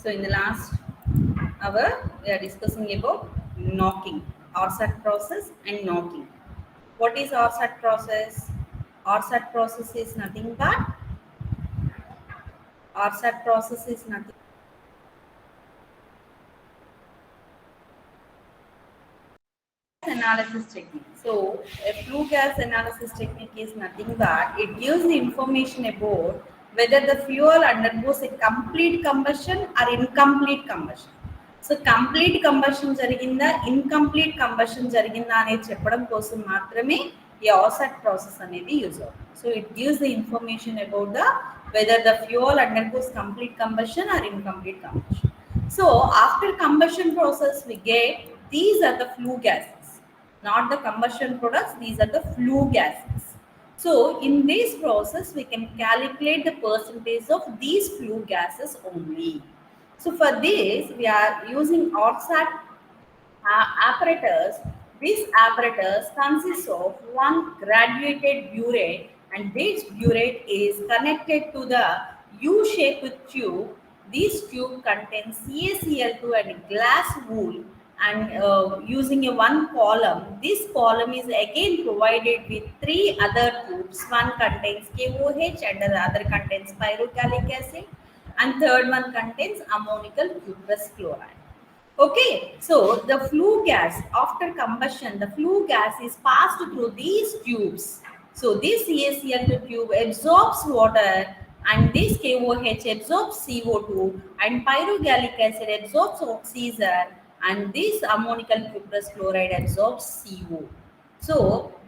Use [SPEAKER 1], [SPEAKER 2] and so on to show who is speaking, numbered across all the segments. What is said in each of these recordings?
[SPEAKER 1] So in the last hour, we are discussing about knocking, RSAT process and knocking. What is RSAT process? RSAT process is nothing but RSAT process is nothing analysis technique. So a flue gas analysis technique is nothing but it gives the information about whether the fuel undergoes a complete combustion or incomplete combustion. So complete combustion జరిగిందా incomplete combustion జరిగిందా అనేది చెప్పడం కోసం మాత్రమే ఈ asset process అనేది use అవుతుంది. So it gives the information about the whether the fuel undergoes complete combustion or incomplete combustion. So after combustion process we get these are the flue gases, not the combustion products, these are the flue gases. So in this process we can calculate the percentage of these flue gases only. So for this we are using RSAT apparatus. This apparatus consists of one graduated burette, and this burette is connected to the U-shaped tube. This tube contains CaCl2 and glass wool, and using a one column. This column is again provided with three other tubes. One contains KOH and the other contains pyrogallic acid, and third one contains ammonical cuprous chloride. Okay, so the flue gas, after combustion, the flue gas is passed through these tubes. So this CaCl2 tube absorbs water, and this KOH absorbs CO2, and pyrogallic acid absorbs oxygen, and this ammonical cuprous chloride absorbs CO. So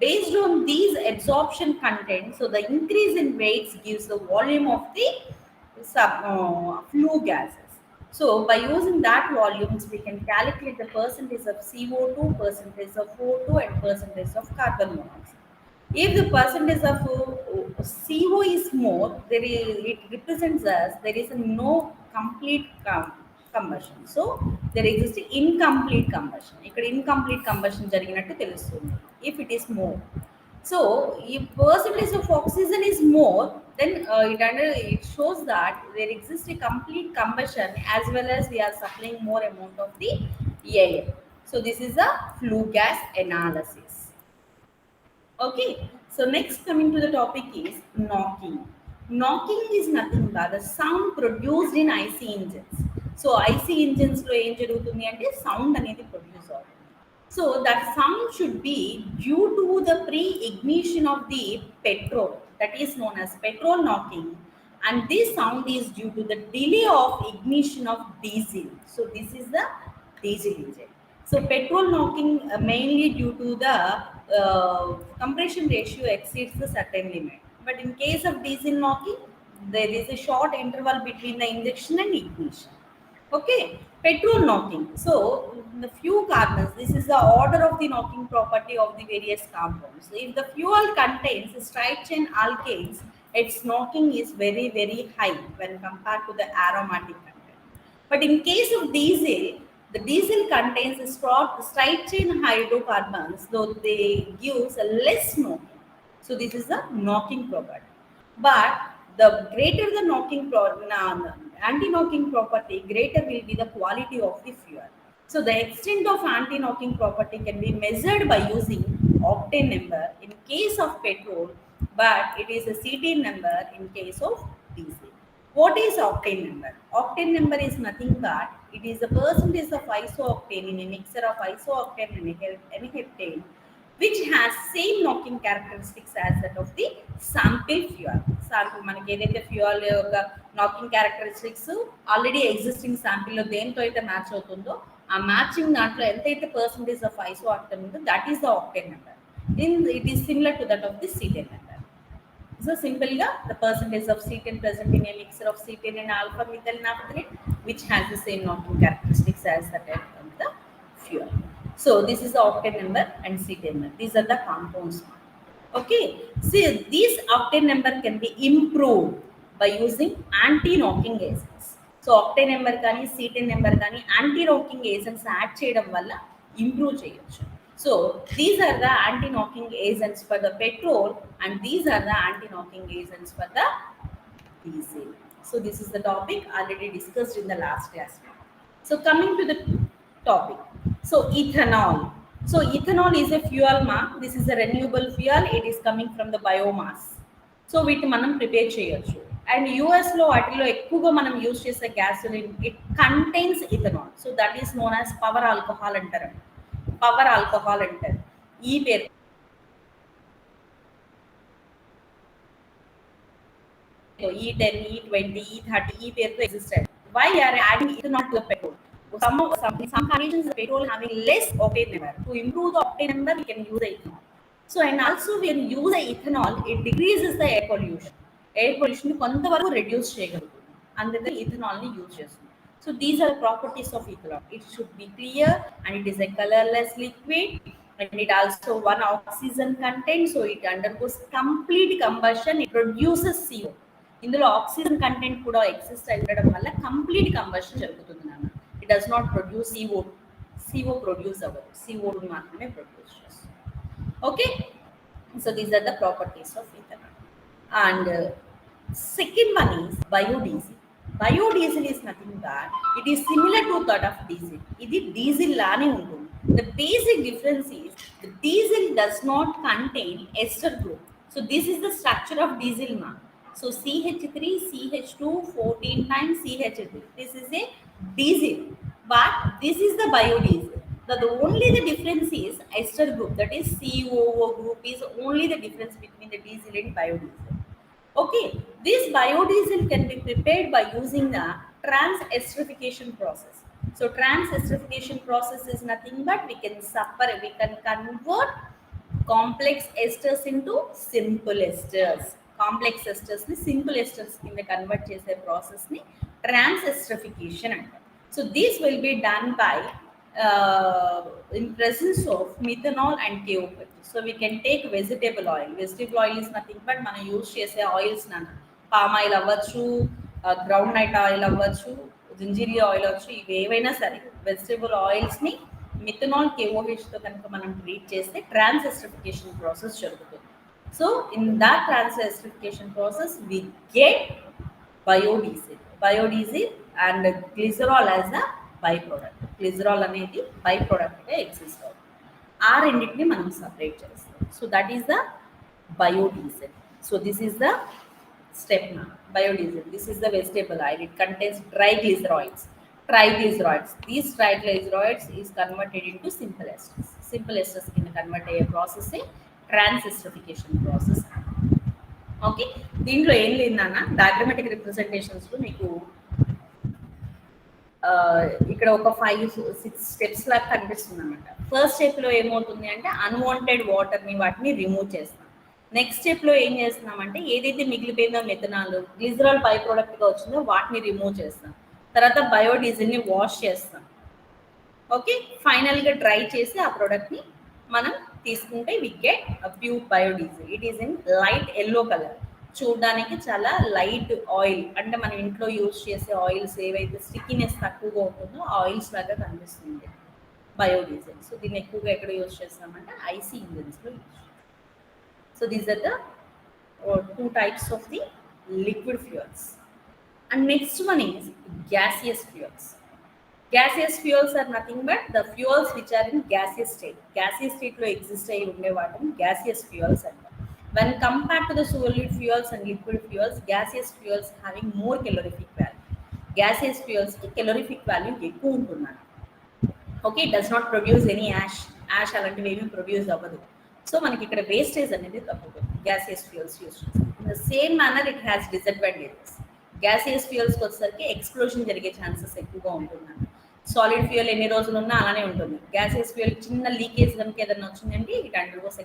[SPEAKER 1] based on these absorption content, so the increase in weights gives the volume of the flue gases. So by using that volumes, we can calculate the percentage of CO2, percentage of O2, and percentage of carbon monoxide. If the percentage of CO is more, it represents us there is no complete combustion. So there exists incomplete combustion. ఇక్కడ incomplete combustion జరిగినట్టు తెలుస్తుంది if it is more. So if percentage of oxygen is more, then it shows that there exists a complete combustion as well as we are supplying more amount of the air. So this is a flue gas analysis. Okay, so next coming to the topic is knocking. Knocking is nothing but the sound produced in IC engines. So IC engines lo em jarugutundi ante sound anedi produce avutund. So that sound should be due to the pre-ignition of the petrol, that is known as petrol knocking, and this sound is due to the delay of ignition of diesel. So this is the diesel engine. So petrol knocking mainly due to the compression ratio exceeds the certain limit. But in case of diesel knocking, there is a short interval between the injection and ignition. Okay, petrol knocking. So the few carbons, this is the order of the knocking property of the various compounds. So if the fuel contains straight chain alkanes, its knocking is very, very high when compared to the aromatic content. But in case of diesel, the diesel contains straight chain hydrocarbons, though they gives a less knocking. So this is the knocking property. But the greater the knocking anti-knocking property, greater will be the quality of the fuel. So the extent of anti-knocking property can be measured by using octane number in case of petrol, but it is a CT number in case of diesel. What is octane number? Octane number is nothing but it is the percentage of isooctane in a mixture of isooctane and heptane, which has same knocking characteristics as that of the sample fuel. Sample మనకి ఏదైతే fuel యొక్క knocking characteristics already existing శాంపిల్లో దేంతో అయితే match అవుతుందో ఆ matching దాంట్లో ఎంతైతే percentage of ఐసోఆక్టేన్ ఉందో that is the octane number. It is similar to that of the cetane number. So simply the percentage of cetane present in a mixture of cetane and alpha methyl naphthalate, which has the same knocking characteristics as that of the fuel. So this is the octane number and cetane number. These are the compounds. Okay, see this octane number can be improved by using anti-knocking agents. So octane number కానీ cetane number కానీ anti-knocking agents add చేయడం వల్ల improve చేయొచ్చు. So these are the anti-knocking agents for the petrol, and these are the anti-knocking agents for the diesel. So this is the topic already discussed in the last class. So coming to the topic. So ethanol. So ethanol is a fuel ma. This is a renewable fuel. It is coming from the biomass. So వీటిని మనం prepare చేయొచ్చు. And యూఎస్లో వాటిలో ఎక్కువగా మనం use చేసే gasoline it contains ethanol. So that is known as power alcohol అంటారు. Power alcohol అంటారు ఈ పేరు. E10, E20, E30 ఈ పేరుతో ఎగ్జిస్ట్ అయ్యాయి. Why are adding ethanol to the petrol? Some conditions the petrol having less octane number. To improve the octane number, we can use the ethanol. So and also when you use the ethanol, it decreases the air pollution. Air pollution కొంతవరకు reduce చేయగలుగుతుంది. అందుకే ethanol ని use చేస్తుంది. So these are the properties of ethanol. It should be clear and it is a colorless liquid. And it also one oxygen content, so it undergoes complete combustion. It produces CO. ఇందులో oxygen content కూడా exist అయ్యడం వల్ల complete combustion జరుగుతుంది నాన్న. It does not produce CO produce అవ్వదు, CO2 మాత్రమే produce చేస్తుంది. Okay, so these are the properties of ethanol. And second one is biodiesel. Biodiesel is nothing but it is similar to that of diesel. ఇది diesel లానే ఉంటుంది. The basic difference is the diesel does not contain ester group. So this is the structure of diesel ma. So CH3, CH2, 14 times CH3. This is a diesel, but this is the biodiesel. The only the difference is ester group, that is COO group is only the difference between the diesel and biodiesel. Okay, this biodiesel can be prepared by using the trans-esterification process. So trans-esterification process is nothing but we can convert complex esters into simple esters. Complex esters ni simple esters కింద convert చేసే process ని trans-esterification అంటారు. So this will be done by in presence of methanol and KOH. So we can take vegetable oil. Vegetable oil is nothing but మనం use చేసే oils నాన్న. Palm oil అవ్వచ్చు, ground nut oil అవ్వచ్చు, జింజీరియా oil అవ్వచ్చు, ఇవి ఏవైనా సరే vegetable ఆయిల్స్ని methanol KOHతో కనుక మనం ట్రీట్ చేస్తే ట్రాన్స్-ఎస్టరిఫికేషన్ ప్రాసెస్ జరుగుతుంది. So in that transesterification process we get biodiesel and glycerol as a by product. Glycerol అనేది బై ప్రోడక్ట్గా ఎగ్జిస్ట్ అవుతుంది. ఆ రెండింటిని మనం సపరేట్ చేస్తాం. So that is the biodiesel. So this is the step now. Biodiesel, this is the vegetable oil. It contains triglycerides. These triglycerides is converted into simple esters. Simple esters కింద convert అయ్యే process ట్రాన్స్-ఎస్టరిఫికేషన్ process. Okay, దీంట్లో ఏం లేదన్నా diagrammatic రిప్రజెంటేషన్స్లో మీకు ఇక్కడ ఒక 5-6 steps లాగా కనిపిస్తుంది అనమాట. ఫస్ట్ స్టెప్లో ఏమవుతుంది అంటే అన్వాంటెడ్ వాటర్ని వాటిని రిమూవ్ చేస్తాం. నెక్స్ట్ స్టెప్లో ఏం చేస్తున్నామంటే ఏదైతే మిగిలిపోయిందో మెథనాల్ గ్లిజరాల్ బై ప్రోడక్ట్గా వచ్చిందో వాటిని రిమూవ్ చేస్తాం. తర్వాత బయోడీజిల్ని వాష్ చేస్తాం. ఓకే, ఫైనల్గా డ్రై చేసి ఆ ప్రోడక్ట్ని మనం తీసుకుంటే we get pure biodiesel. It is in light yellow colour. చూడడానికి చాలా లైట్ ఆయిల్, అంటే మనం ఇంట్లో యూజ్ చేసే ఆయిల్స్ ఏవైతే స్టిక్కినెస్ తక్కువగా ఉంటుందో ఆయిల్స్ లాగా కనిపిస్తుంది బయోడీజిల్. సో దీన్ని ఎక్కువగా ఎక్కడ యూజ్ చేస్తామంటే ఐసీ ఇంజిన్స్లో యూజ్ చేస్తాం. So these are the two types of the liquid fuels. And next one is gaseous fuels. Gaseous fuels are nothing but the fuels which are in gaseous state. Gaseous state lo exist ayi unde vaatini gaseous fuels antaru. When compared to the solid fuels and liquid fuels, gaseous fuels having more calorific value. Gaseous fuels ki calorific value ekku untunnadu. Okay, it does not produce any ash alantivi emi produce avvadu. So మనకి ఇక్కడ wastage అనేది తగ్గుతుంది gaseous fuels use చేస్తాం. In the same manner it has disadvantages. Gaseous ఫ్యూయల్స్కి వచ్చేసరికి explosion జరిగే chances ఎక్కువగా ఉంటున్నాయి. సాలిడ్ ఫ్యూయల్ ఎన్ని రోజులు ఉన్నా అలానే ఉంటుంది. గ్యాసియస్ ఫ్యూయల్ చిన్న లీకేజ్ కనుక ఏదైనా వచ్చిందంటే ఇట్ అండర్గోస్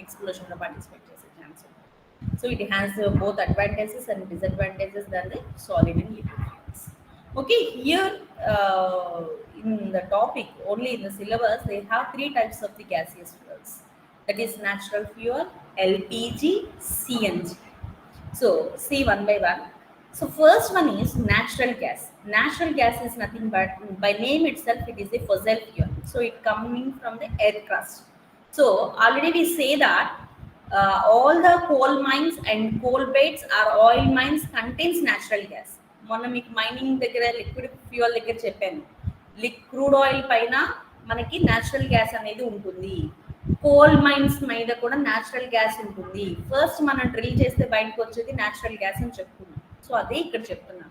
[SPEAKER 1] ఎక్స్ప్లోషన్లో పార్టిసిపేట్ చేసే ఛాన్స్ ఉంటుంది. So it has both advantages and disadvantages than the solid and liquid fuels. Okay, here in the topic only in the syllabus they have 3 types of the gaseous fuels. That is natural fuel, LPG, CNG. So see one by one. So first one is natural gas. Natural gas is nothing but by name itself it is a fossil fuel. So it coming from the earth crust. So already we say that all the coal mines and coal beds or oil mines contains natural gas. మొన్న మీకు mining దగ్గర liquid fuel దగ్గర చెప్పాను, crude oil పైన మనకి natural gas అనేది ఉంటుంది, coal mines మీద కూడా న్యాచురల్ గ్యాస్ ఉంటుంది. ఫస్ట్ మనం డ్రిల్ చేస్తే బయటకు వచ్చేది న్యాచురల్ గ్యాస్ అని చెప్పుకున్నాం. సో అదే ఇక్కడ చెప్తున్నాం.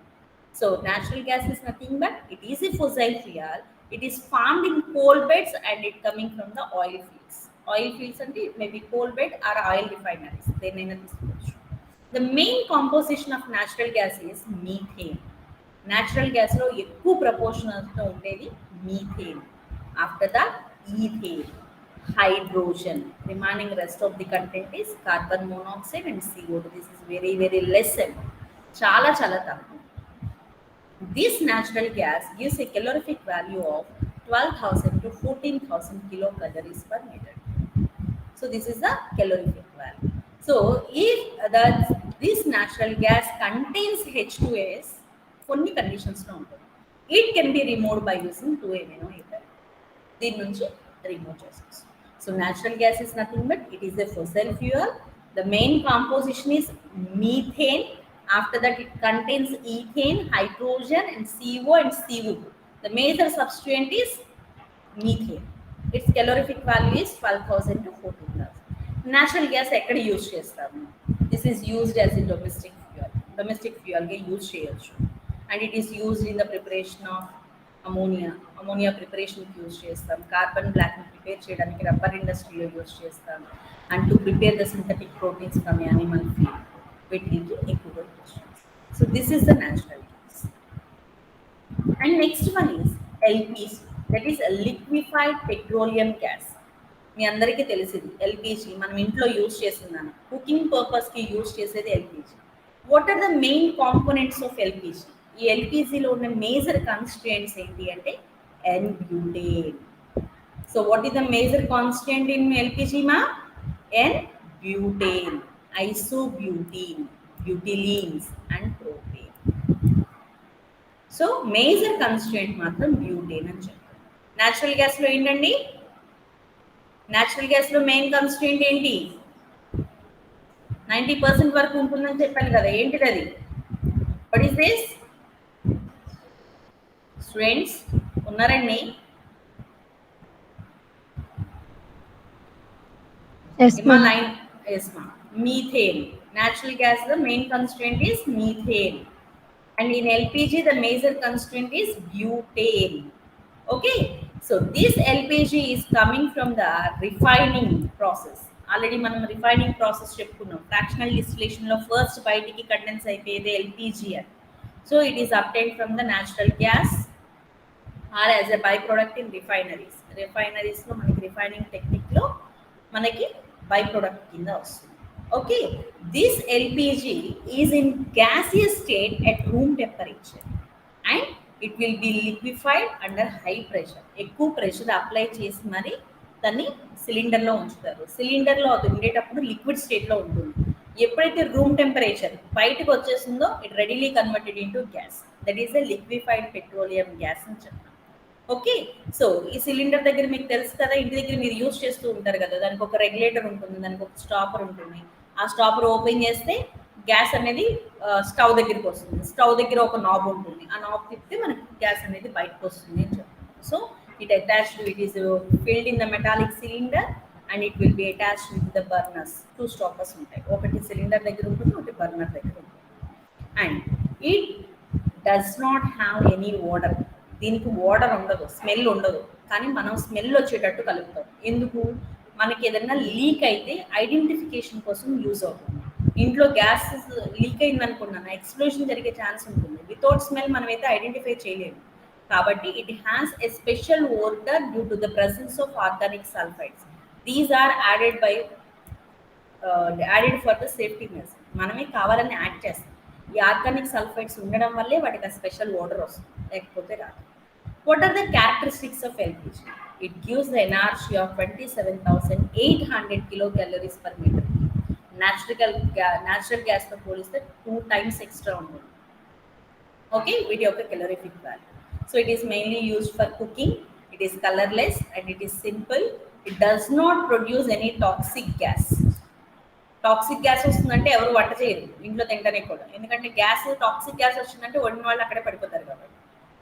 [SPEAKER 1] So natural gas is nothing but it is a fossil fuel. It is farmed in coal beds and it coming from the oil fields. Oil fields అంటే it may be coal bed or oil refineries. దేనైనా తీసుకోవచ్చు. The main composition of natural gas is methane. Natural gas లో ఎక్కువ ప్రపోర్షనల్తో ఉండేది methane. After that ethane, hydrogen. Remaining rest of the content is carbon monoxide and CO2. This is very very less. చాలా చాలా తక్కువ. This natural gas gives a calorific value of 12,000 to 14,000 kilocalories per meter. So this is the calorific value. So if this natural gas contains H2S, కొన్ని conditions లో ఉంటుంది. It can be removed by using 2-amino ether. దీని నుంచి remove చేసేసి. So natural gas is nothing but it is a fossil fuel. The main composition is methane. After that, it contains ethane, hydrogen, and CO and CO2. The major substituent is methane. Its calorific value is 12,000 to 14,000. Natural gas ekkada use chestamu. This is used as a domestic fuel. Domestic fuel ga use cheyachchu. And it is used in the preparation of ammonia. Ammonia preparation ki use chestam. Carbon black ni prepare cheyadaniki rubber industry lo use chestam. And to prepare the synthetic proteins from animal feed. వీటికి ఎక్కువగా use చేస్తాం. So this is the natural gas. And next one is LPG, that is liquefied petroleum gas. మీ అందరికీ తెలిసింది LPG మనం ఇంట్లో use చేస్తున్నాను, cooking పర్పస్కి యూజ్ చేసేది LPG. What are the main components of LPG? ఈ ఎల్పిజిలో ఉన్న మేజర్ కాన్స్టిట్యూయెంట్స్ ఏంటి అంటే N butane. So what is the major constituent in LPG మా? N butane, isobutene, butylenes and propane. So major constituent మాత్రం butane అని చెప్పారు. న్యాచురల్ గ్యాస్ లో ఏంటండి? న్యాచురల్ గ్యాస్ లో మెయిన్ కాన్స్టిట్యూయెంట్ ఏంటి? 90% వరకు ఉంటుందని చెప్పాను కదా, ఏంటిది అది? What is this? స్టూడెంట్స్ ఉన్నారండి? Yes, ma'am. Methane. Natural gas, the main constituent is methane. And in LPG, the major constituent is butane. Okay. So this LPG is coming from the refining process. Already మనం refining process చెప్పుకున్నాం. Fractional distillation లో first బయటికి condense అయిపోయేది LPG అని. So it is obtained from the natural gas or as a byproduct in refineries. Refineries లో మనకి refining technique లో మనకి byproduct కింద వస్తుంది. Okay, this LPG is in gaseous state at room temperature and it will be liquefied under high pressure. ఎక్కువ pressure apply చేసి మరి దాన్ని సిలిండర్లో ఉంచుతారు. సిలిండర్లో అది ఉండేటప్పుడు లిక్విడ్ స్టేట్లో ఉంటుంది. ఎప్పుడైతే రూమ్ టెంపరేచర్ బయటకు వచ్చేసిందో it readily converted into gas. That is a liquefied petroleum gas అని చెప్తాం. ఓకే. సో ఈ సిలిండర్ దగ్గర మీకు తెలుసు కదా, ఇంటి దగ్గర మీరు యూజ్ చేస్తూ ఉంటారు కదా, దానికి ఒక రెగ్యులేటర్ ఉంటుంది, దానికి ఒక స్టాపర్ ఉంటుంది. ఆ స్టాపర్ ఓపెన్ చేస్తే గ్యాస్ అనేది స్టవ్ దగ్గరికి వస్తుంది. స్టవ్ దగ్గర ఒక నాబ్ ఉంటుంది, ఆ నాబ్ తిప్పితే మనకి గ్యాస్ అనేది బయటకు వస్తుంది అని చెప్తాం. So it attached, it is filled in the metallic cylinder and it will be attached with the burners. 2 stoppers ఉంటాయి, ఒకటి సిలిండర్ దగ్గర ఉంటుంది, ఒకటి బర్నర్ దగ్గర ఉంటుంది. And it does not have any water. దీనికి వాటర్ ఉండదు, స్మెల్ ఉండదు, కానీ మనం స్మెల్ వచ్చేటట్టు కలుపుతాం. ఎందుకు? మనకి ఏదైనా లీక్ అయితే ఐడెంటిఫికేషన్ కోసం యూజ్ అవుతుంది. ఇంట్లో గ్యాస్ లీక్ అయింది అనుకున్నాను, ఎక్స్ప్లోషన్ జరిగే ఛాన్స్ ఉంటుంది. వితౌట్ స్మెల్ మనమైతే ఐడెంటిఫై చేయలేము. కాబట్టి it has a special odour due to the presence of organic sulphides. These are added for the safety measure. మనమే కావాలని యాడ్ చేస్తాం. ఈ ఆర్గానిక్ సల్ఫైడ్స్ ఉండడం వల్లే వాటికి ఆ స్పెషల్ ఓడర్ వస్తుంది, లేకపోతే రాదు. What are the characteristics of LPG? It gives the energy of 27,800 kilocalories per meter. Natural gas తో పోలిస్తే 2 times extra ఉంటుంది. ఓకే, వీటి యొక్క calorific value. So it is mainly used for cooking. It is colorless and it is simple. It does not produce any toxic gas. Toxic gas వస్తుందంటే ఎవరు వంట చేయరు ఇంట్లో తింటనే కూడా, ఎందుకంటే గ్యాస్ టాక్సిక్ గ్యాస్ వచ్చిందంటే వండిన వాళ్ళు అక్కడే పడిపోతారు కాబట్టి.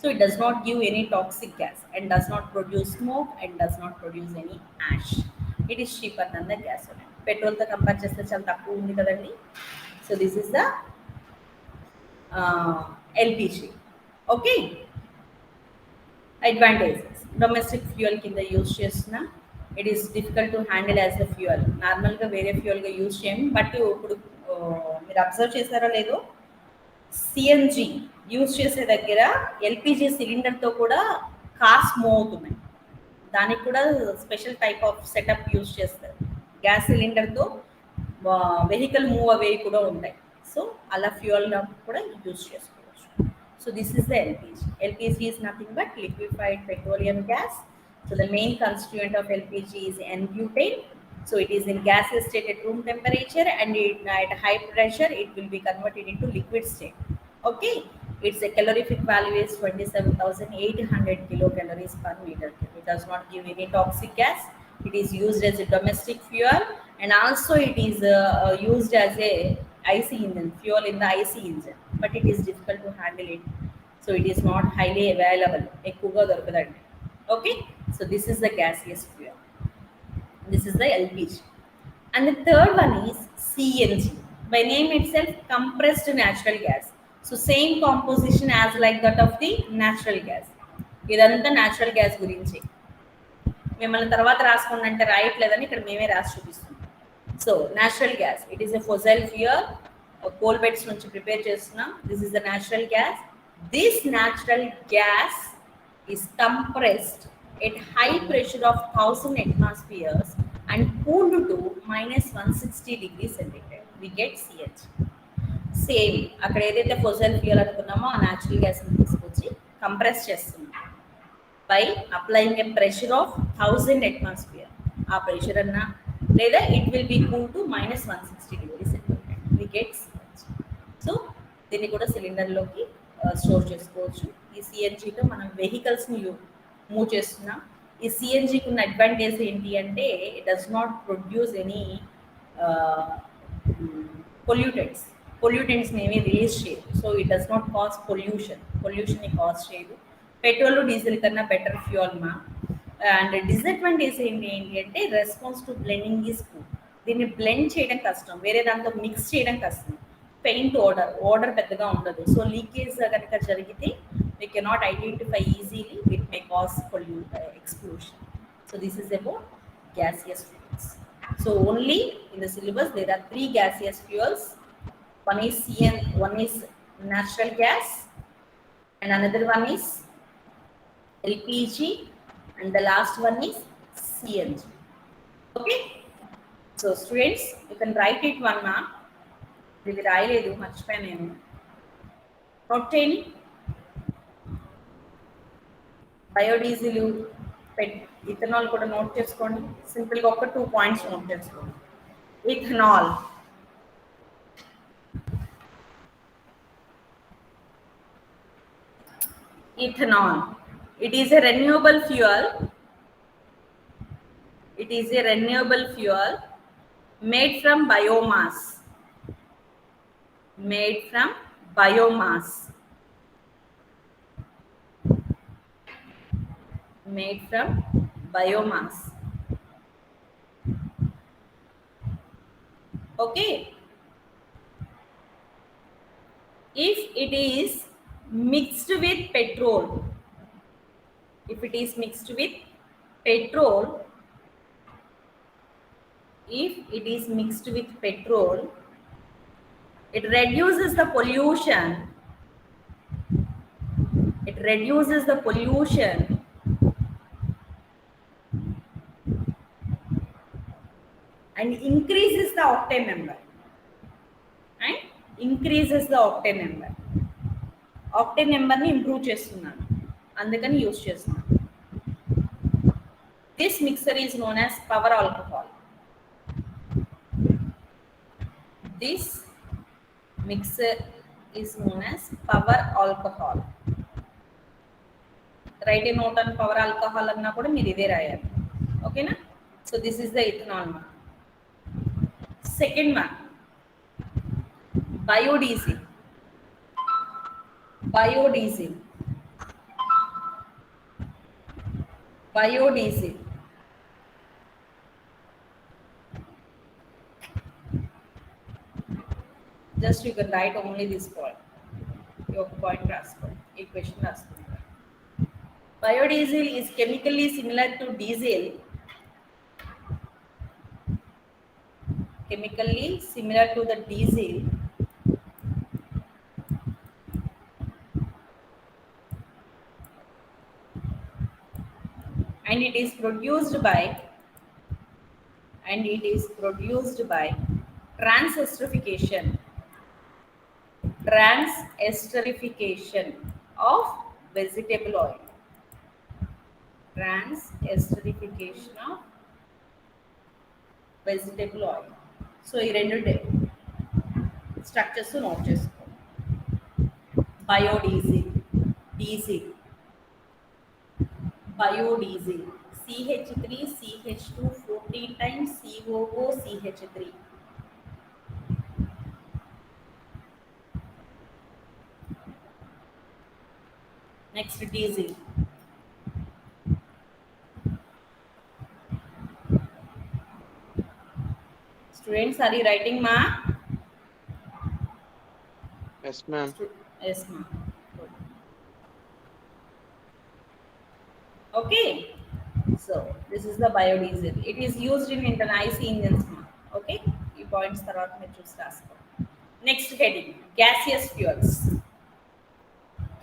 [SPEAKER 1] So it does not give any toxic gas and does not produce smoke and does not produce any ash. It is cheaper than the gas. పెట్రోల్తో కంపేర్ చేస్తే చాలా తక్కువ ఉంది కదండి. So this is the LPG. Okay, advantages. Domestic fuel కింద use చేస్తున్నా. It is difficult to handle as the fuel. నార్మల్గా వేరే ఫ్యూయల్గా యూజ్ చేయము, బట్ ఇప్పుడు మీరు అబ్జర్వ్ చేశారో లేదో, సిఎన్జి యూజ్ చేసే దగ్గర ఎల్పిజి సిలిండర్తో కూడా కార్స్ మూవ్ అవుతున్నాయి. దానికి కూడా special type of setup use చేస్తారు. గ్యాస్ సిలిండర్తో వెహికల్ మూవ్ అవేవి కూడా ఉంటాయి. సో అలా ఫ్యూయల్ కూడా యూజ్ చేసుకోవచ్చు. So this is the LPG. LPG is nothing but liquefied petroleum gas. So the main constituent of LPG is N-butane. So it is in gaseous state at room temperature, and at high pressure it will be converted into liquid state. Okay, its a calorific value is 27,800 kilocalories per meter cube. It does not give any toxic gas. It is used as a domestic fuel, and also it is used as a IC engine fuel in the IC engine, but it is difficult to handle it. So it is not highly available. ఎక్కువగా దొరకదండి. Okay, so this is the gaseous fuel. This is the LPG. And the third one is CNG. By name itself, compressed natural gas. So same composition as like that of the natural gas. ఇదంతా natural gas గురించి. మిమ్మల్ని తర్వాత రాసుకోండి అంటే రాయట్లేదని ఇక్కడ మేమే రాసి చూపిస్తున్నాం. So natural gas, it is a fossil fuel. Coal beds నుంచి ప్రిపేర్ చేస్తున్నాం. This is the natural gas. This natural gas is compressed at high pressure of 1000 atmospheres and cooled to -160 degrees centigrade. We get CH. Same అక్కడ ఏదైతే ఫొజైల్ fuel అనుకున్నామో ఆ natural గ్యాస్ని తీసుకొచ్చి compress చేస్తున్నాం by applying a pressure of 1000 atmosphere. ఆ pressure అన్నా లేదా it will be cool to -160 degrees centigrade. We get CH. So దీన్ని కూడా సిలిండర్లోకి స్టోర్ చేసుకోవచ్చు. ఈ సిఎన్జితో మనం వెహికల్స్ని మూవ్ చేస్తున్నాం. ఈ సిఎన్జికి ఉన్న అడ్వాంటేజ్ ఏంటి అంటే it does not produce any పొల్యూటెంట్స్ని ఏమీ రిలీజ్ చేయదు. So it does not cause పొల్యూషన్ని కాజ్ చేయదు. పెట్రోల్ డీజిల్ కన్నా బెటర్ ఫ్యూయల్ మా. అండ్ డిసడ్వాంటేజ్ ఏంటి అంటే response to blending is poor. దీన్ని బ్లెండ్ చేయడం కష్టం, వేరే దాంతో మిక్స్ చేయడం కష్టం. పెయింట్ ఓడర్ పెద్దగా ఉండదు. సో లీకేజ్ కనుక జరిగితే we cannot identify easily. It may cause explosion. So this is about gaseous fuels. So only in the syllabus there are 3 gaseous fuels. One is one is natural gas, and another one is LPG, and the last one is CNG. Okay, so students, you can write it one mark. ఇది రాయలేదు, మర్చిపోయాను నేను. Note చేయండి. Biodiesel, ethanol కూడా note చేసుకోండి. సింపుల్గా ఒక 2 points note చేసుకోండి. Ethanol, it is a renewable fuel. It is a renewable fuel made from biomass. Made from biomass. Made from biomass. Okay. If it is mixed with petrol, if it is mixed with petrol, if it is mixed with petrol, it reduces the pollution. It reduces the pollution and increases the octane number. And increases the octane number. Octane number ni improve చేస్తున్నాను, అందుకని use చేస్తున్నాను. This mixture is known as power alcohol. This mixture is known as power alcohol. Write a note on power alcohol అన్నా కూడా మీరు ఇదే రాయాలి. ఓకేనా? So this is the ethanol. Second one, biodiesel. Biodiesel. Biodiesel. Just you can write only this point. Your point rascal. Equation rascal. Biodiesel is chemically similar to diesel. Chemically similar to the diesel, and it is produced by transesterification transesterification of vegetable oil. Transesterification of vegetable oil. So ఈ రెండు structures note చేసుకో. Biodiesel, diesel, biodiesel, CH3 CH2 14 times COO CH3. Next, diesel. Students, are you writing, ma?
[SPEAKER 2] Yes, ma'am.
[SPEAKER 1] Yes, ma. Okay. So this is the biodiesel. It is used in internal IC engines, ma. Okay. ఈ points తర్వాత మీరు చూసి రాసుకో. Next heading, gaseous fuels.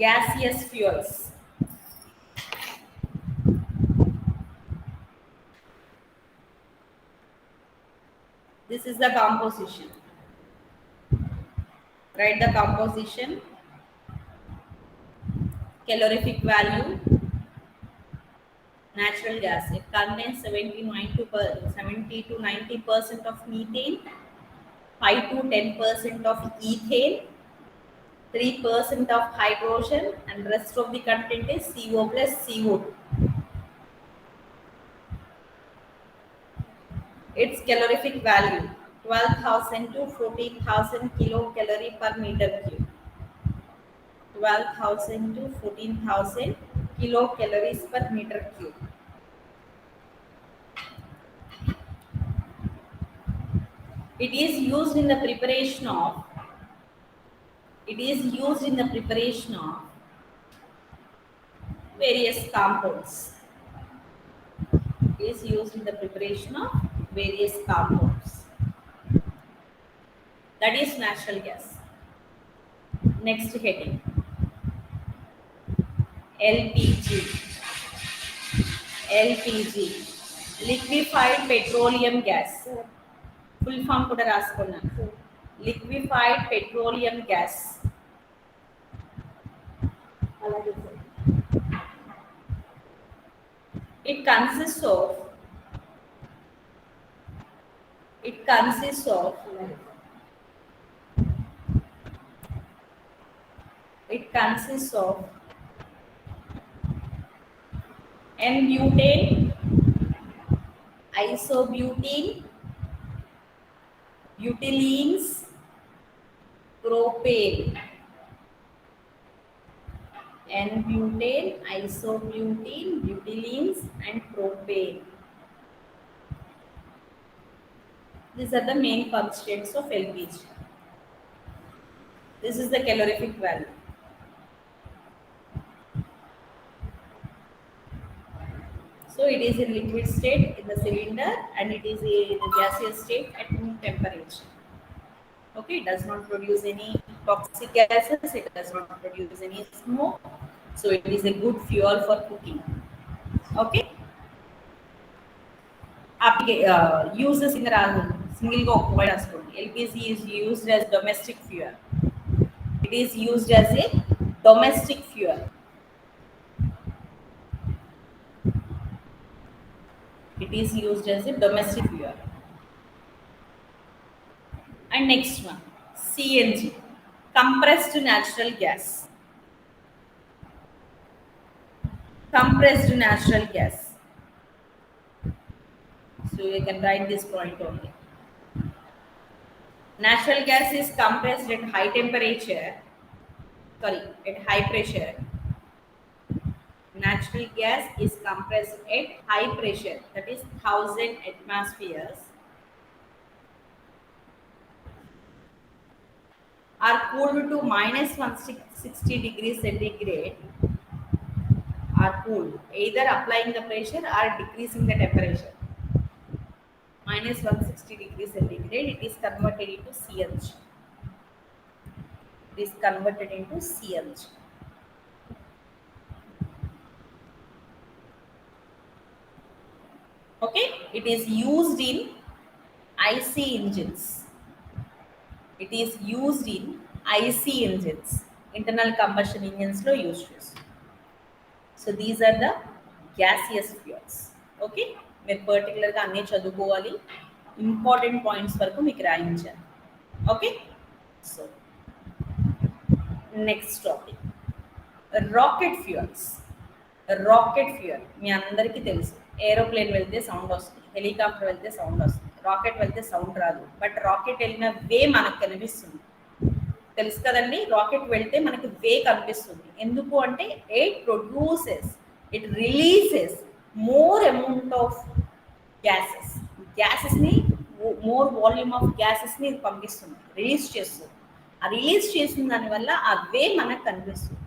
[SPEAKER 1] Gaseous fuels. This is the composition. Write the composition, calorific value. Natural gas. It contains 70 to 90% of methane, 5 to 10% of ethane, 3% of hydrogen, and rest of the content is CO plus CO2. Its calorific value 12,000 to 14,000 kilocalorie per meter cube. 12,000 to 14,000 kilocalories per meter cube. It is used in the preparation of various compounds. It is used in the preparation of various compounds. That is natural gas. Next heading, LPG. LPG, liquefied petroleum gas. Full form kuda raasukunnanu. Liquefied petroleum gas. It consists of N-butane, isobutene, butylenes, propane. N-butane, isobutene, butylenes, and propane. These are the main constituents of LPG. This is the calorific value. So it is in liquid state in the cylinder, and it is in gaseous state at room temperature. Okay, it does not produce any toxic gases, it does not produce any smoke, so it is a good fuel for cooking. Okay, uses in the single go LPG is used as domestic fuel. It is used as a domestic fuel. It is used as a domestic fuel. And next one, CNG, compressed natural gas. Compressed natural gas. So you can write this point only. Natural gas is compressed at high temperature, sorry, at high pressure. Natural gas is compressed at high pressure, that is 1000 atmospheres, are cooled to minus 160 degrees centigrade, are cooled, either applying the pressure or decreasing the temperature. Minus 160 degrees centigrade, it is converted into CNG. It is converted into CNG. Okay, it is used in IC engines. It is used in IC engines, internal combustion engines lo use చేస్తారు. So these are the gaseous fuels. Okay, మీరు పర్టికులర్గా అన్నీ చదువుకోవాలి, important points వరకు మీకు రాయించాలి. Okay, so next topic rocket fuels. Rocket fuel మీ అందరికీ తెలుసు, ఏరోప్లేన్ వెళ్తే సౌండ్ వస్తుంది, హెలికాప్టర్ వెళ్తే సౌండ్ వస్తుంది, రాకెట్ వెళ్తే సౌండ్ రాదు. బట్ రాకెట్ వెళ్ళిన వే మనకు కనిపిస్తుంది, తెలుసు కదండి. రాకెట్ వెళ్తే మనకి వే కనిపిస్తుంది. ఎందుకు అంటే it produces, it releases more amount of gases. గ్యాసెస్ని, మోర్ వాల్యూమ్ ఆఫ్ గ్యాసెస్ని ఇది పంపిస్తుంది, రిలీజ్ చేస్తుంది. ఆ రిలీజ్ చేసిన దానివల్ల ఆ వే మనకు కనిపిస్తుంది.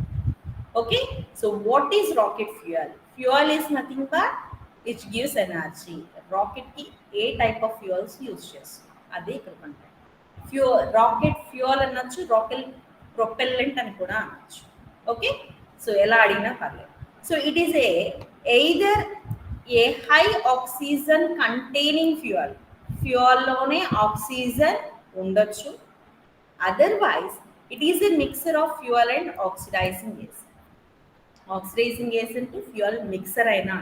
[SPEAKER 1] Okay, so what is rocket fuel? Fuel is nothing but which gives energy. రాకెట్కి ఏ టైప్ ఆఫ్ ఫ్యూయల్స్ యూజ్ చేస్తుంది అదే ఇక్కడ కంటే. రాకెట్ ఫ్యూయల్ అనొచ్చు, రాకెట్ ప్రొపెల్లెంట్ అని కూడా అనొచ్చు. ఓకే, సో ఎలా అడిగినా పర్లేదు. So it is either a high oxygen containing fuel, ఫ్యూయల్లోనే ఆక్సిజన్ ఉండొచ్చు. Otherwise it is a mixer of fuel and oxidizing agent. Oxidizing agent fuel mixer అయినా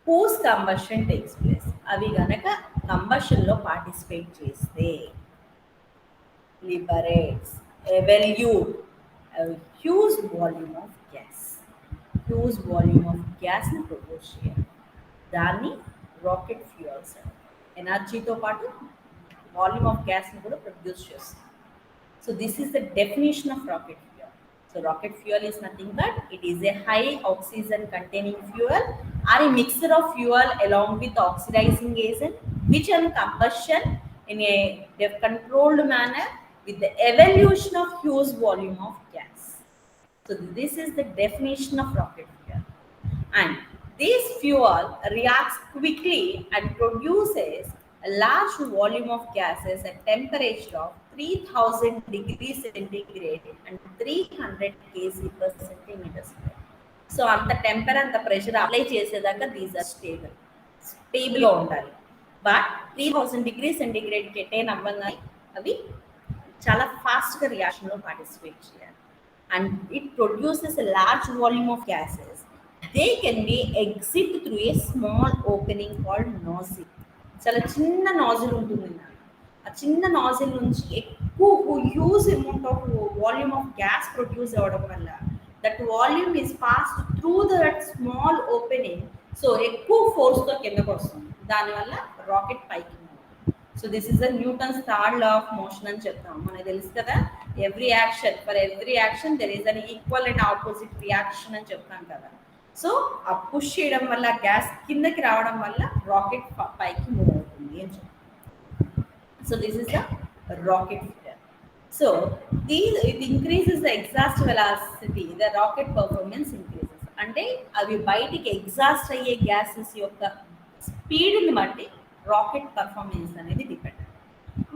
[SPEAKER 1] పోస్ట్ కంబషన్ టేక్స్ ప్లేస్. అవి గనక కంబషన్లో పార్టిసిపేట్ చేస్తే liberates, evolute a huge volume of gas. Huge volume of gas ని produce చేయాలి. దాన్ని rocket fuels. ఎనర్జీతో పాటు volume of గ్యాస్ని కూడా ప్రొడ్యూస్ చేస్తుంది. So this is the definition of rocket fuel. So rocket fuel is nothing but it is a high oxygen containing fuel or a mixer of fuel along with oxidizing agent which on combustion in a controlled manner with the evolution of huge volume of gas. So this is the definition of rocket fuel. And this fuel reacts quickly and produces a large volume of gases at temperature of 3000 degrees centigrade and 300 kg per centimeter square. So అంత temper అంత pressure apply చేసేదాకా these are స్టేబుల్గా ఉండాలి. But 3000 degree సెంటిగ్రేడ్కి attain అవ్వగానే అవి చాలా ఫాస్ట్గా రియాక్షన్లో పార్టిసిపేట్ చేయాలి. And it produces a large volume of gases. They can be exit through a small opening called nozzle. చాలా చిన్న నాజిల్ ఉంటుంది. ఆ చిన్న నాజిల్ నుంచి ఎక్కువ huge amount of volume of gas produce అవ్వడం వల్ల that volume is passed through that small opening. So ఎక్కువ ఫోర్స్తో కిందకు వస్తుంది, దానివల్ల రాకెట్ పైకి. So this is the Newton's third law of motion అని చెప్తాం. మనకు తెలుసు కదా, every action, for every action there is an equal and opposite reaction అని చెప్తాం కదా. సో ఆ పుష్ చేయడం వల్ల గ్యాస్ కిందకి రావడం వల్ల రాకెట్ పైకి మూవ్ అవుతుంది అని చెప్తాం. So this is the rocket fuel. So it increases the exhaust velocity, the rocket performance increases. అంటే అవి బయటికి ఎగ్జాస్ట్ అయ్యే గ్యాసెస్ యొక్క స్పీడ్ని బట్టి రాకెట్ పర్ఫార్మెన్స్ అనేది depend.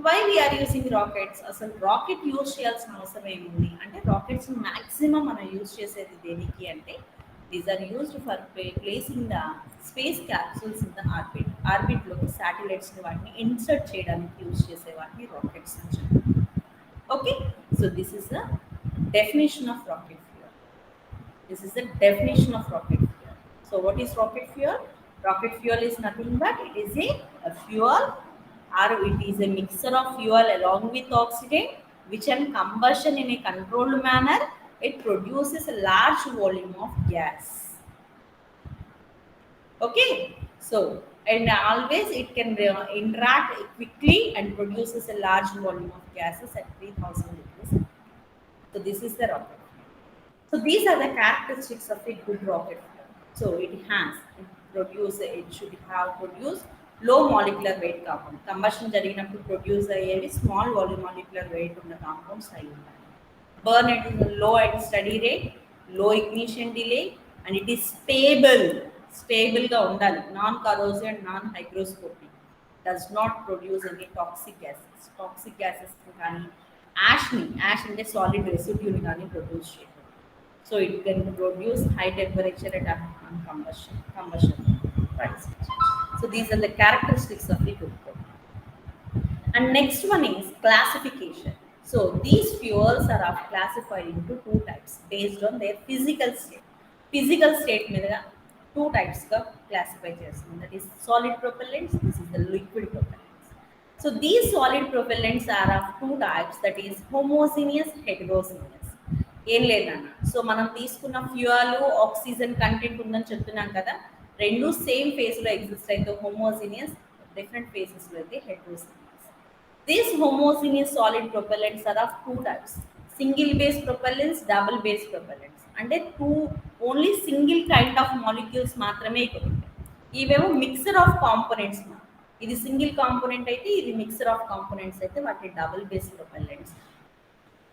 [SPEAKER 1] Why we are using rockets? అసలు రాకెట్ యూజ్ చేయాల్సిన అవసరం ఏముంది అంటే, రాకెట్స్ మ్యాక్సిమం మనం యూజ్ చేసేది దేనికి అంటే, these are used for placing the space capsules in the orbit. ఆర్బిట్లోకి శాటిలైట్స్ని వాటిని ఇన్సర్ట్ చేయడానికి యూజ్ చేసే వాటిని రాకెట్స్ అని చెప్తారు. Okay, so this is the definition of rocket fuel. This is the definition of rocket fuel. So what is rocket fuel? Rocket fuel is nothing but it is a fuel, or it is a mixture of fuel along with oxygen which on combustion in a controlled manner it produces a large volume of gas. Okay, so and always it can interact quickly and produces a large volume of gases at 3000 degrees. So this is the rocket. So these are the characteristics of a good rocket fuel. So it should have produced low molecular weight compound. Combustion జరిగినప్పుడు produce అయ్యేవి small volume molecular weight ఉన్న compounds అయి ఉంటాయి. Burn at a low and steady rate, low ignition delay, and it is stable. Stable గా ఉండాలి. Non-corrosive and non-hygroscopic. Does not produce any toxic gases. Toxic gases కానీ ash అంటే solid residue ని కానీ produce చేయదు. So it can produce high temperature at combustion. Right. So these are the characteristics of the good coal. And next one is classification. So these fuels are classified into two types based on their physical state. Physical state మీద two types గా classify చేస్తుంది. That is solid propellants. This is the liquid propellants. So these solid propellants are of two types. That is homogeneous, heterogeneous. ఏం లేదన్న. So మనం తీసుకున్న fuel oxygen content ఉందని చెప్తున్నాం కదా, రెండు సేమ్ ఫేజ్లో ఎగ్జిస్ట్ అయితే హోమోజీనియస్, డిఫరెంట్ ఫేజెస్లో అయితే heterogeneous. These homogeneous solid propellants are of two types, single base propellants, double base propellants. అంటే only single kind of molecules మాత్రమే ఇక్కడ ఉంటాయి. ఇవేమో మిక్సర్ ఆఫ్ కాంపోనెంట్స్. ఇది సింగిల్ కాంపోనెంట్ అయితే, ఇది మిక్సర్ ఆఫ్ కాంపోనెంట్స్ అయితే వాటి double base propellants.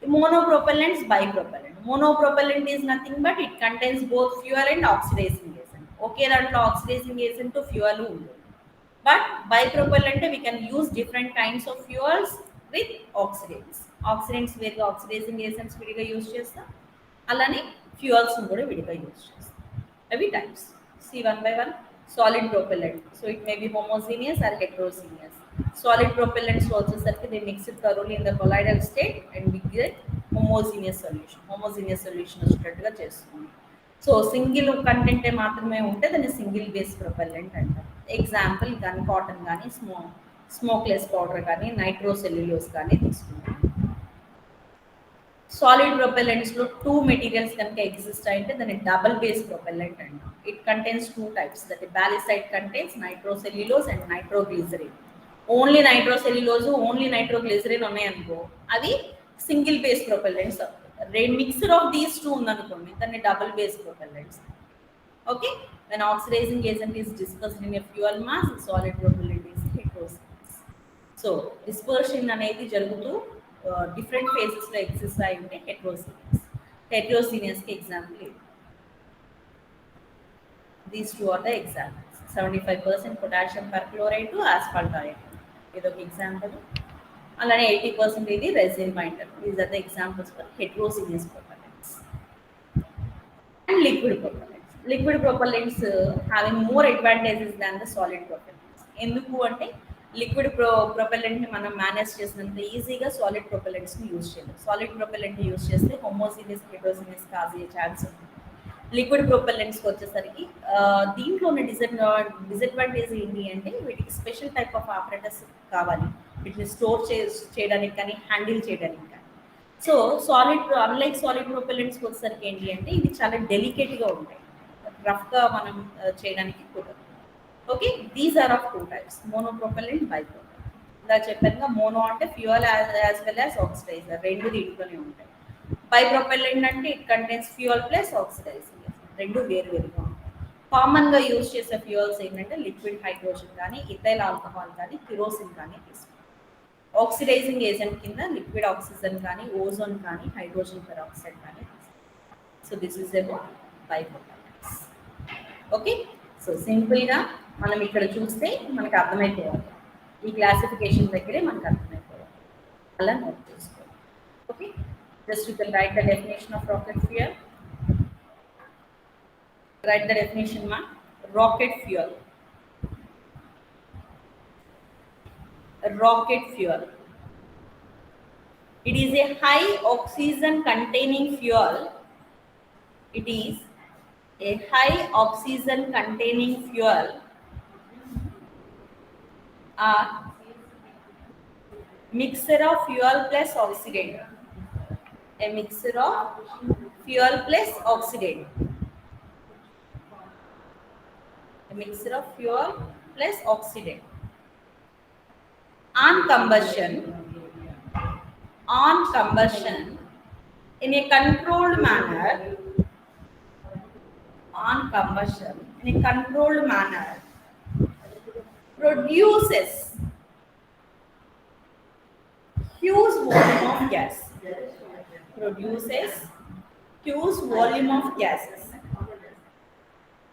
[SPEAKER 1] Monopropellants, bipropellant. Monopropellant is nothing but it contains both fuel and oxidizing agent. Okay, that oxidizing agent to fuel undu. But bipropellant we can use different kinds of fuels with oxidants. Oxidants where oxidizing agents vidiga use chestam. Alane fuels kuda vidiga use chestam. Every types. See one by one. Solid propellant. So it may be homogeneous or heterogeneous. Solid propellants also they mix it thoroughly in the colloidal state and we get homogeneous solution. Homogeneous solution వచ్చేటట్టుగా చేస్తుంది. So single కంటెంటే మాత్రమే ఉంటే దాన్ని single base propellant అంటారు. Example gun cotton కానీ smokeless powder కానీ nitrocellulose కానీ తీసుకుంటాం. సాలిడ్ ప్రొపెల్లెంట్స్లో టూ మెటీరియల్స్ కనుక ఎగ్జిస్ట్ అయితే దాన్ని డబుల్ బేస్ ప్రొపెల్లెంట్ అంటాం. It contains two types. That ballistite contains nitrocellulose and nitroglycerin. Only nitrocellulose, only nitroglycerin ఉన్నాయనుకో అది single base propellants. Mixer of these two ఉందనుకోండి దాన్ని double base propellants. Okay, when oxidizing agent is dispersed in a fuel mass, solid propellant is heterogeneous. So dispersion అనేది జరుగుతూ different ఫేజెస్లో exist అయి ఉంటే heterogeneous. హెట్రోజీనియస్కి ఎగ్జాంపుల్ ఇది. These two are the examples. 75% potassium perchloride to asphalt oil ఇదొక example. అలానే 80% ఇది resin binder. These are the examples for heterogeneous propellants. And liquid propellants. Liquid propellants having more advantages than the solid propellants. ఎందుకు అంటే liquid ప్రొపెల్లెంట్ని మనం manage చేసినంత ఈజీగా solid ప్రొపెల్లెంట్స్ని యూజ్ చేయలేదు. సాలిడ్ ప్రొపెల్లెంట్ యూజ్ చేస్తే హోమోజీనియస్, హెట్రోజీనియస్ కాజే ఛాన్స్ ఉంది. లిక్విడ్ ప్రొపెల్లెంట్స్కి వచ్చేసరికి దీంట్లో ఉన్న డిసడ్వాంటేజ్ ఏంటి అంటే వీటికి స్పెషల్ టైప్ ఆఫ్ ఆపరేటర్స్ కావాలి, వీటిని స్టోర్ చేయడానికి కానీ హ్యాండిల్ చేయడానికి కానీ. సో అన్లైక్ సాలిడ్ ప్రొపెల్లెంట్స్కి వచ్చేసరికి ఏంటి అంటే ఇవి చాలా డెలికేట్గా ఉంటాయి, రఫ్గా మనం చేయడానికి కుదరదు. Okay, these are of two types, monopropellant, bipropellant. ఇలా చెప్పాను, మోనో అంటే fuel as well as oxidizer, రెండు దీంట్లోనే ఉంటాయి. బైప్రొపెల్లెంట్ అంటే it contains fuel plus oxidizing, రెండు వేరువేరుగా ఉంటాయి. కామన్గా యూజ్ చేసే ఫ్యూయల్స్ ఏంటంటే లిక్విడ్ హైడ్రోజన్ కానీ, ఇథైల్ ఆల్కహాల్ కానీ, కిరోసిన్ కానీ తీసుకుంటాం. ఆక్సిడైజింగ్ ఏజెంట్ కింద లిక్విడ్ ఆక్సిజన్ కానీ, ఓజోన్ కానీ, హైడ్రోజన్ పెరాక్సైడ్ కానీ తీసుకుంటాం. So this is about bipropellants. Okay, so సింపుల్గా మనం ఇక్కడ చూస్తే మనకు అర్థమైపోవాలి, ఈ క్లాసిఫికేషన్ దగ్గరే మనకు అర్థమైపోవాలి, అలా నోట్ చేసుకోవాలి. Okay, just you can write the definition of rocket fuel. Write the definition, ma. Rocket fuel. Rocket fuel. It is a high oxygen containing fuel. It is a high oxygen containing fuel or mixture of fuel plus oxidant. A mixture of fuel plus oxidant. A mixture of fuel plus oxidant. On combustion, on combustion, in a controlled manner, on combustion, in a controlled manner, produces huge volume of gas. Produces huge volume of gases.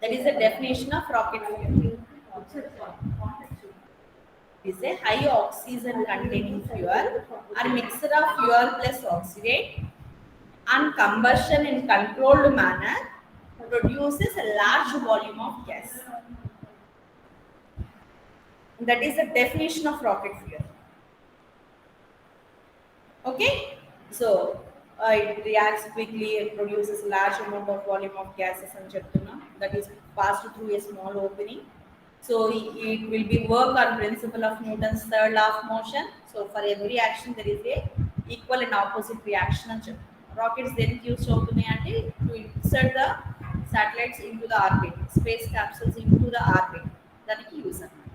[SPEAKER 1] That is the definition of rocket fuel. It is a high oxygen containing fuel or mixture of fuel plus oxidant and combustion in controlled manner produces a large volume of gas. That is the definition of rocket fuel. Okay, so it reacts quickly, it produces large amount of volume of gases and చెప్తున్నా that is passed through a small opening. So it will be work on principle of Newton's third law of motion. So for every action there is a equal and opposite reaction అని చెప్తున్నా. Rockets దేనికి use అవుతున్నాయి అంటే to insert the satellites into the orbit, space capsules into the orbit, దానికి use అన్నమాట.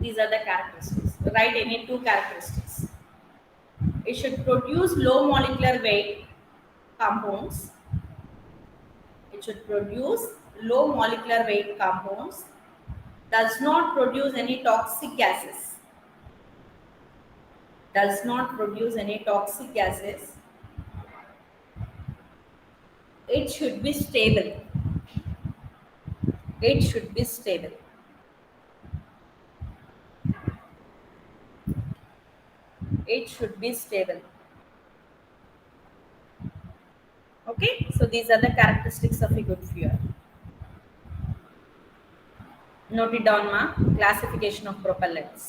[SPEAKER 1] These are the characteristics. Write any two characteristics. It should produce low molecular weight compounds. It should produce low molecular weight compounds. Does not produce any toxic gases. Does not produce any toxic gases. It should be stable. It should be stable. It should be stable. Okay, so these are the characteristics of a good fuel. Note it down, ma. Classification of propellants.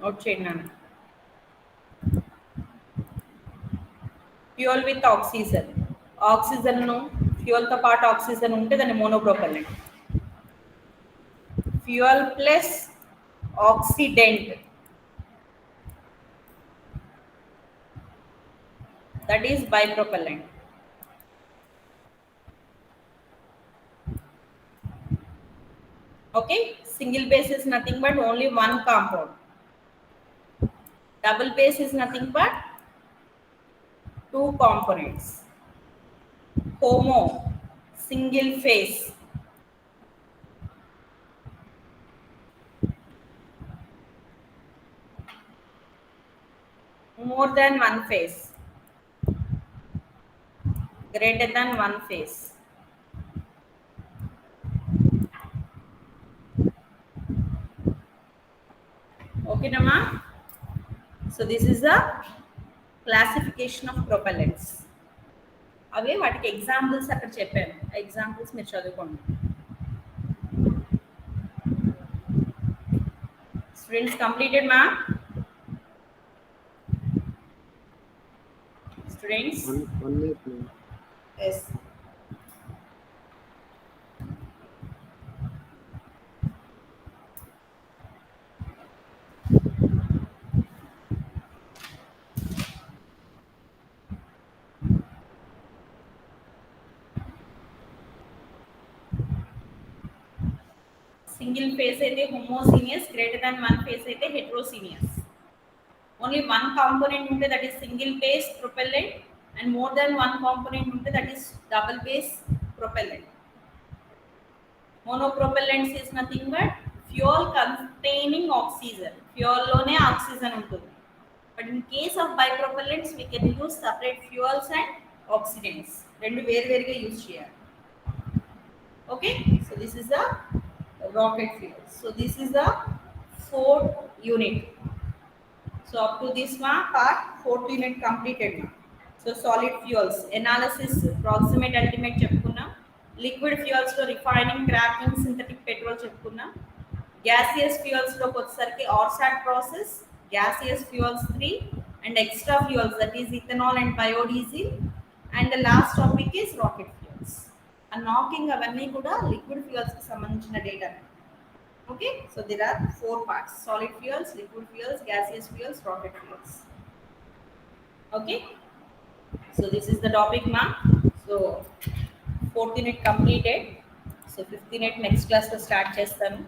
[SPEAKER 1] Note చేయండి నాన్న. Fuel with oxygen. Oxygen fuel తో పాటు oxygen ఉంటే దాన్ని monopropellant. Fuel plus oxidant, that is bipropellant. Okay, single base is nothing but only one compound. Double base is nothing but two components. Homo, single phase. More than one phase. Greater than one phase. Okay, Nama? So this is the classification of propellants. అవే వాటికి examples అక్కడ చెప్పాను. Examples మీరు చదువుకోండి. Students completed, ma? Students?
[SPEAKER 2] One minute, ma'am.
[SPEAKER 1] Yes. Single phase అయితే homogeneous, greater than one phase అయితే heterogeneous. Only one component ఉంటే that is single phase propellant and more than one component ఉంటే that is double phase propellant. Monopropellants is nothing but fuel containing oxygen. Fuel లోనే oxygen ఉంటుంది. But in case of bipropellants we can use separate fuels and oxidants. రెండు వేరువేరుగా use చేయాలి. Okay, so this is the rocket fuel. So this is the fourth unit. So up to this one part, fourth unit completed now. So solid fuels analysis, proximate ultimate చెప్పుకున్నాం. Liquid fuels లో refining, cracking, synthetic petrol చెప్పుకున్నాం. Gaseous fuels లోకి వచ్చేసరికి ORSAT process, gaseous fuels 3, and extra fuels, that is ethanol and biodiesel. And the last topic is rocket fuels. A knocking అవన్నీ కూడా liquid fuels కి సంబంధించిన data. Okay, so there are four parts: solid fuels, liquid fuels, gaseous fuels, rocket fuels. Okay, so this is the topic, ma. So fourth unit completed. So fifth unit next class లో start చేస్తాను.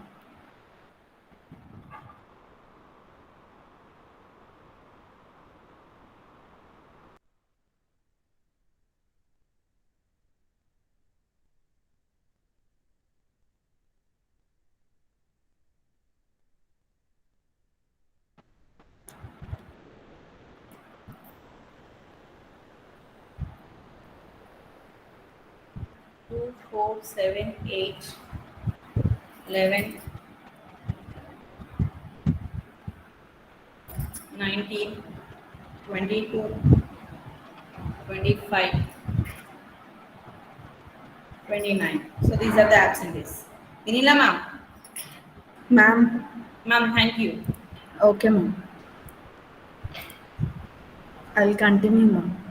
[SPEAKER 1] 2, 4, 7, 8, 11, 19, 22, 25, 29. So these are the absentees. Vinila ma'am.
[SPEAKER 2] Ma'am.
[SPEAKER 1] Ma'am, thank you.
[SPEAKER 2] Okay, ma'am. I'll continue, ma'am.